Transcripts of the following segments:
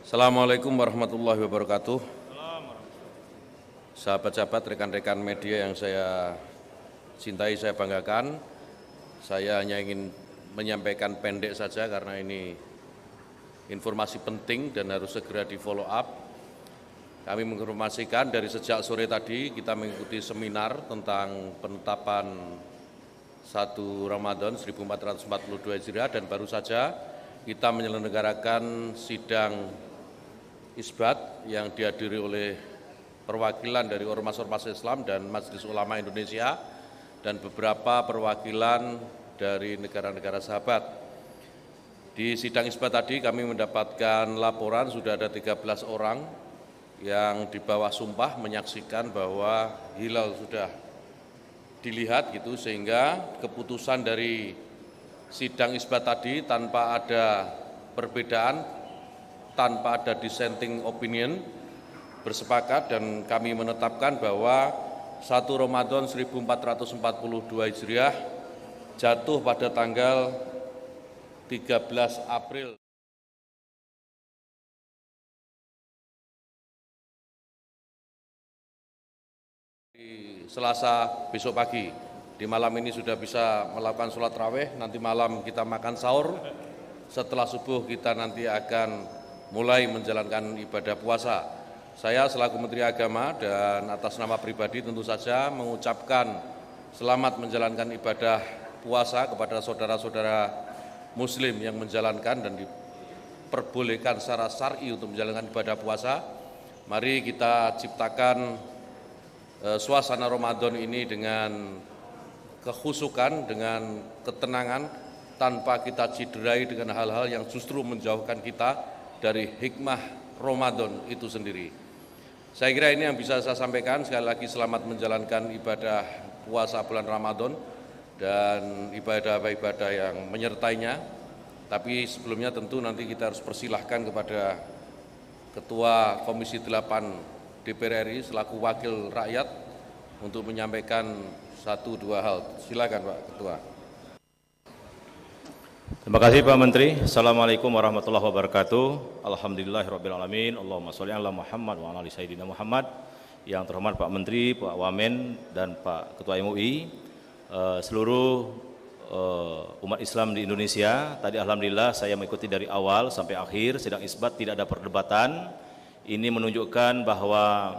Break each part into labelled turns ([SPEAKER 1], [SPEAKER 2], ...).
[SPEAKER 1] Assalamualaikum warahmatullahi wabarakatuh. Sahabat-sahabat, rekan-rekan media yang saya cintai, saya banggakan. Saya hanya ingin menyampaikan pendek saja karena ini informasi penting dan harus segera di follow up. Kami menginformasikan dari sejak sore tadi kita mengikuti seminar tentang penetapan 1 Ramadan 1442 Hijriah dan baru saja kita menyelenggarakan sidang isbat yang dihadiri oleh perwakilan dari Ormas-Ormas Islam dan Majelis Ulama Indonesia dan beberapa perwakilan dari negara-negara sahabat. Di sidang isbat tadi kami mendapatkan laporan sudah ada 13 orang yang di bawah sumpah menyaksikan bahwa hilal sudah dilihat gitu, sehingga keputusan dari sidang isbat tadi tanpa ada perbedaan, tanpa ada dissenting opinion, bersepakat dan kami menetapkan bahwa 1 Ramadan 1442 Hijriah jatuh pada tanggal 13 April. Selasa besok pagi. Di malam ini sudah bisa melakukan sholat raweh, nanti malam kita makan sahur, setelah subuh kita nanti akan mulai menjalankan ibadah puasa. Saya selaku Menteri Agama dan atas nama pribadi tentu saja mengucapkan selamat menjalankan ibadah puasa kepada saudara-saudara Muslim yang menjalankan dan diperbolehkan secara syar'i untuk menjalankan ibadah puasa. Mari kita ciptakan suasana Ramadan ini dengan kekhusukan, dengan ketenangan, tanpa kita cederai dengan hal-hal yang justru menjauhkan kita dari hikmah Ramadan itu sendiri. Saya kira ini yang bisa saya sampaikan. Sekali lagi selamat menjalankan ibadah puasa bulan Ramadan dan ibadah-ibadah yang menyertainya. Tapi sebelumnya tentu nanti kita harus persilahkan kepada Ketua Komisi 8 DPR RI selaku wakil rakyat untuk menyampaikan 1-2 hal. Silakan Pak Ketua.
[SPEAKER 2] Terima kasih Pak Menteri. Assalamualaikum warahmatullahi wabarakatuh. Alhamdulillahirrabbilalamin. Allahumma sholli ala Muhammad wa ala ali sayyidina Muhammad. Yang terhormat Pak Menteri, Pak Wamen, dan Pak Ketua MUI, seluruh umat Islam di Indonesia. Tadi alhamdulillah saya mengikuti dari awal sampai akhir sidang isbat, tidak ada perdebatan. Ini menunjukkan bahwa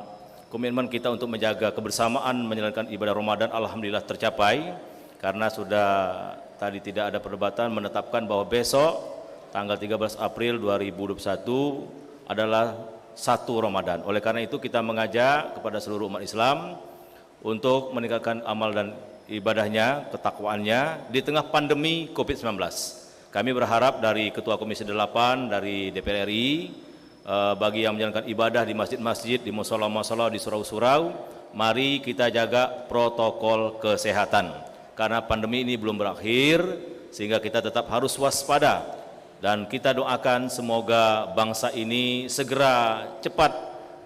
[SPEAKER 2] komitmen kita untuk menjaga kebersamaan menjalankan ibadah Ramadan alhamdulillah tercapai, karena sudah tadi tidak ada perdebatan menetapkan bahwa besok tanggal 13 April 2021 adalah 1 Ramadan. Oleh karena itu kita mengajak kepada seluruh umat Islam untuk meningkatkan amal dan ibadahnya, ketakwaannya di tengah pandemi COVID-19. Kami berharap dari Ketua Komisi 8 dari DPR RI, bagi yang menjalankan ibadah di masjid-masjid, di mushola-mushola, di surau-surau, mari kita jaga protokol kesehatan. Karena pandemi ini belum berakhir, sehingga kita tetap harus waspada. Dan kita doakan semoga bangsa ini segera cepat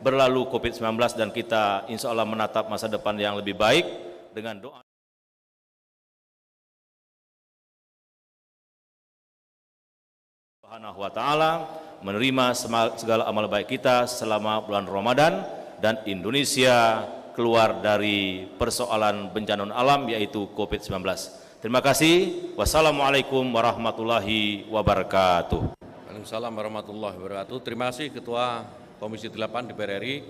[SPEAKER 2] berlalu COVID-19 dan kita insya Allah menatap masa depan yang lebih baik dengan doa. Subhanahu wa ta'ala menerima segala amal baik kita selama bulan Ramadan dan Indonesia keluar dari persoalan bencana alam yaitu COVID-19. Terima kasih. Wassalamualaikum warahmatullahi wabarakatuh.
[SPEAKER 1] Waalaikumsalam warahmatullahi wabarakatuh. Terima kasih Ketua Komisi 8 DPR RI.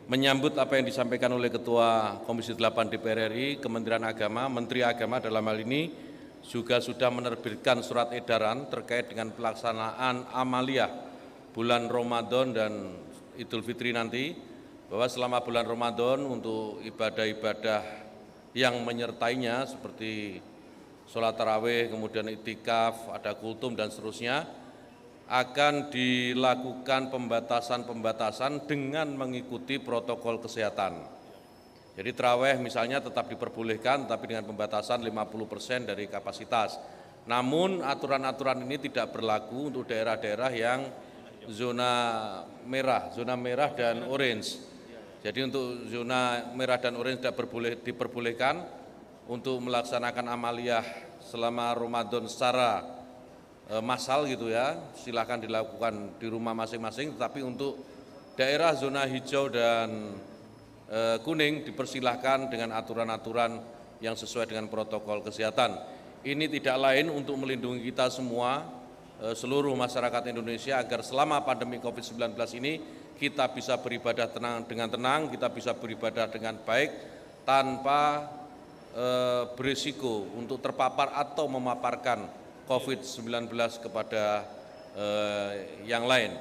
[SPEAKER 1] Menyambut apa yang disampaikan oleh Ketua Komisi 8 DPR RI, Kementerian Agama, Menteri Agama dalam hal ini juga sudah menerbitkan surat edaran terkait dengan pelaksanaan amaliyah bulan Ramadan dan Idul Fitri nanti, bahwa selama bulan Ramadan untuk ibadah-ibadah yang menyertainya seperti sholat tarawih, kemudian iktikaf, ada kultum dan seterusnya, akan dilakukan pembatasan-pembatasan dengan mengikuti protokol kesehatan. Jadi tarawih misalnya tetap diperbolehkan, tapi dengan pembatasan 50% dari kapasitas. Namun aturan-aturan ini tidak berlaku untuk daerah-daerah yang zona merah dan orange. Jadi untuk zona merah dan orange tidak diperbolehkan untuk melaksanakan amaliyah selama Ramadan secara massal gitu ya, silakan dilakukan di rumah masing-masing, tetapi untuk daerah zona hijau dan kuning dipersilahkan dengan aturan-aturan yang sesuai dengan protokol kesehatan. Ini tidak lain untuk melindungi kita semua, seluruh masyarakat Indonesia, agar selama pandemi COVID-19 ini kita bisa beribadah dengan tenang, kita bisa beribadah dengan baik tanpa berisiko untuk terpapar atau memaparkan COVID-19 kepada yang lain.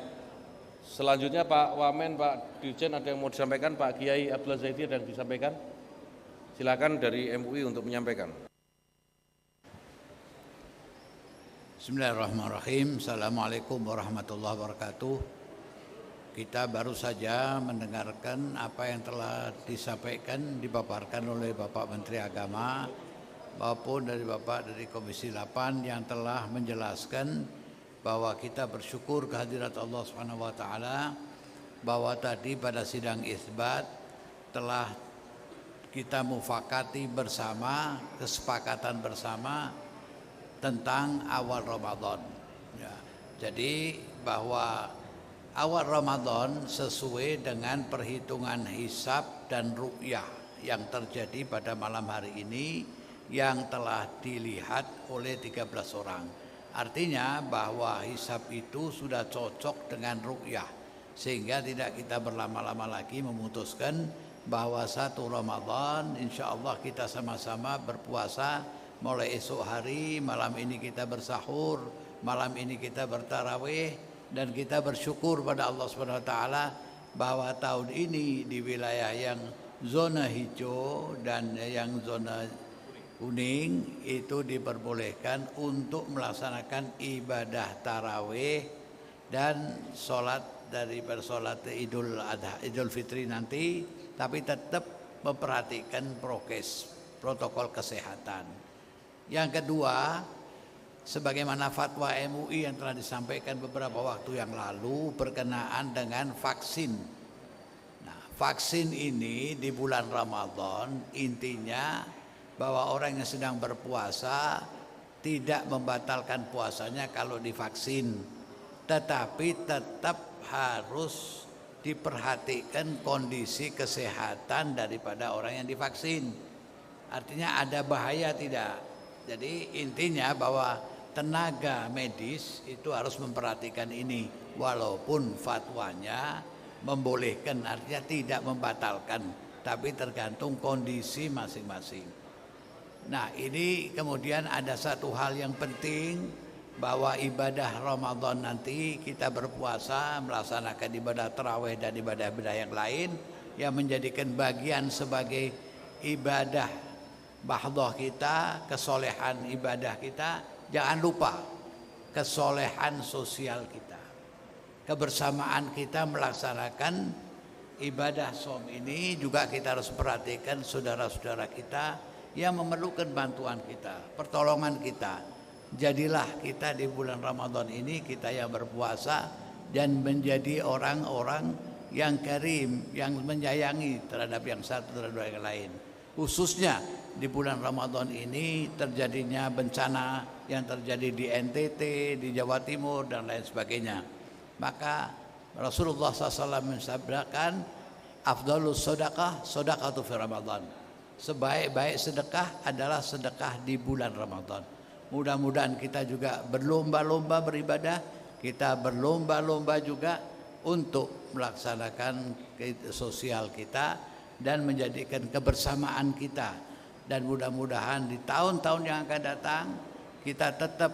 [SPEAKER 1] Selanjutnya Pak Wamen, Pak Dirjen, ada yang mau disampaikan? Pak Kiai Abdullah Zaidi ada yang disampaikan? Silakan dari MUI untuk menyampaikan.
[SPEAKER 3] Bismillahirrahmanirrahim. Assalamualaikum warahmatullahi wabarakatuh. Kita baru saja mendengarkan apa yang telah disampaikan, dipaparkan oleh Bapak Menteri Agama maupun dari Bapak dari Komisi 8 yang telah menjelaskan bahwa kita bersyukur kehadirat Allah Subhanahu wa taala, bahwa tadi pada sidang isbat telah kita mufakati bersama, kesepakatan bersama tentang awal Ramadan. Ya, jadi bahwa awal Ramadan sesuai dengan perhitungan hisab dan ru'yah yang terjadi pada malam hari ini yang telah dilihat oleh 13 orang. Artinya bahwa hisab itu sudah cocok dengan ru'yah, sehingga tidak kita berlama-lama lagi memutuskan bahwa 1 Ramadan insya Allah kita sama-sama berpuasa mulai esok hari, malam ini kita bersahur, malam ini kita bertarawih, dan kita bersyukur pada Allah Subhanahu wa taala bahwa tahun ini di wilayah yang zona hijau dan yang zona kuning itu diperbolehkan untuk melaksanakan ibadah tarawih dan sholat daripada sholat Idul Adha, Idul Fitri nanti, tapi tetap memperhatikan prokes, protokol kesehatan. Yang kedua, sebagaimana fatwa MUI yang telah disampaikan beberapa waktu yang lalu berkenaan dengan vaksin. Nah, vaksin ini di bulan Ramadan intinya bahwa orang yang sedang berpuasa tidak membatalkan puasanya kalau divaksin, tetapi tetap harus diperhatikan kondisi kesehatan daripada orang yang divaksin. Artinya ada bahaya tidak? Jadi intinya bahwa tenaga medis itu harus memperhatikan ini, walaupun fatwanya membolehkan, artinya tidak membatalkan, tapi tergantung kondisi masing-masing. Nah, ini kemudian ada satu hal yang penting, bahwa ibadah Ramadan nanti kita berpuasa, melaksanakan ibadah tarawih dan ibadah-ibadah yang lain yang menjadikan bagian sebagai ibadah bahdoh kita, kesolehan ibadah kita. Jangan lupa kesolehan sosial kita, kebersamaan kita melaksanakan ibadah som ini juga kita harus perhatikan saudara-saudara kita yang memerlukan bantuan kita, pertolongan kita. Jadilah kita di bulan Ramadan ini kita yang berpuasa dan menjadi orang-orang yang karim, yang menyayangi terhadap yang satu terhadap yang lain. Khususnya di bulan Ramadan ini terjadinya bencana yang terjadi di NTT, di Jawa Timur dan lain sebagainya. Maka Rasulullah SAW mensabdakan, afdalus sedekah sedekatu fi Ramadan. Sebaik-baik sedekah adalah sedekah di bulan Ramadan. Mudah-mudahan kita juga berlomba-lomba beribadah, kita berlomba-lomba juga untuk melaksanakan sosial kita dan menjadikan kebersamaan kita. Dan mudah-mudahan di tahun-tahun yang akan datang kita tetap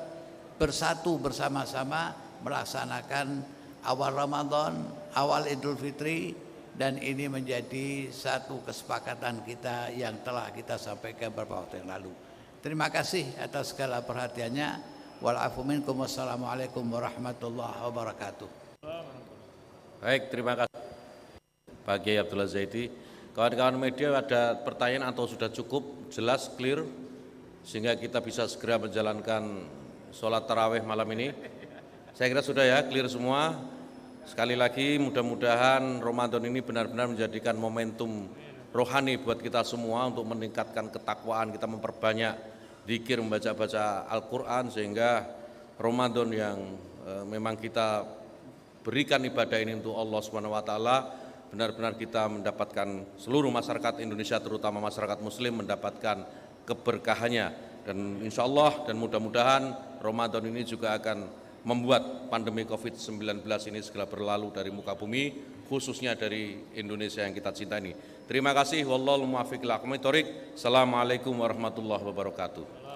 [SPEAKER 3] bersatu bersama-sama melaksanakan awal Ramadan, awal Idul Fitri, dan ini menjadi satu kesepakatan kita yang telah kita sampaikan beberapa waktu yang lalu. Terima kasih atas segala perhatiannya. Wal-afu minkum. Wassalamualaikum warahmatullahi wabarakatuh.
[SPEAKER 1] Baik, terima kasih Pak Kiai Abdullah Zaidi. Kawan-kawan media ada pertanyaan atau sudah cukup jelas, clear, sehingga kita bisa segera menjalankan sholat tarawih malam ini? Saya kira sudah ya, clear semua. Sekali lagi mudah-mudahan Ramadan ini benar-benar menjadikan momentum rohani buat kita semua untuk meningkatkan ketakwaan kita, memperbanyak zikir, membaca-baca Al-Quran, sehingga Ramadan yang memang kita berikan ibadah ini untuk Allah Subhanahu wa taala, benar-benar kita mendapatkan, seluruh masyarakat Indonesia terutama masyarakat muslim mendapatkan keberkahannya, dan insya Allah dan mudah-mudahan Ramadan ini juga akan membuat pandemi COVID-19 ini segera berlalu dari muka bumi, khususnya dari Indonesia yang kita cinta ini. Terima kasih. Wallahul muwaffiq ila aqwamit thoriq. Assalamualaikum warahmatullahi wabarakatuh.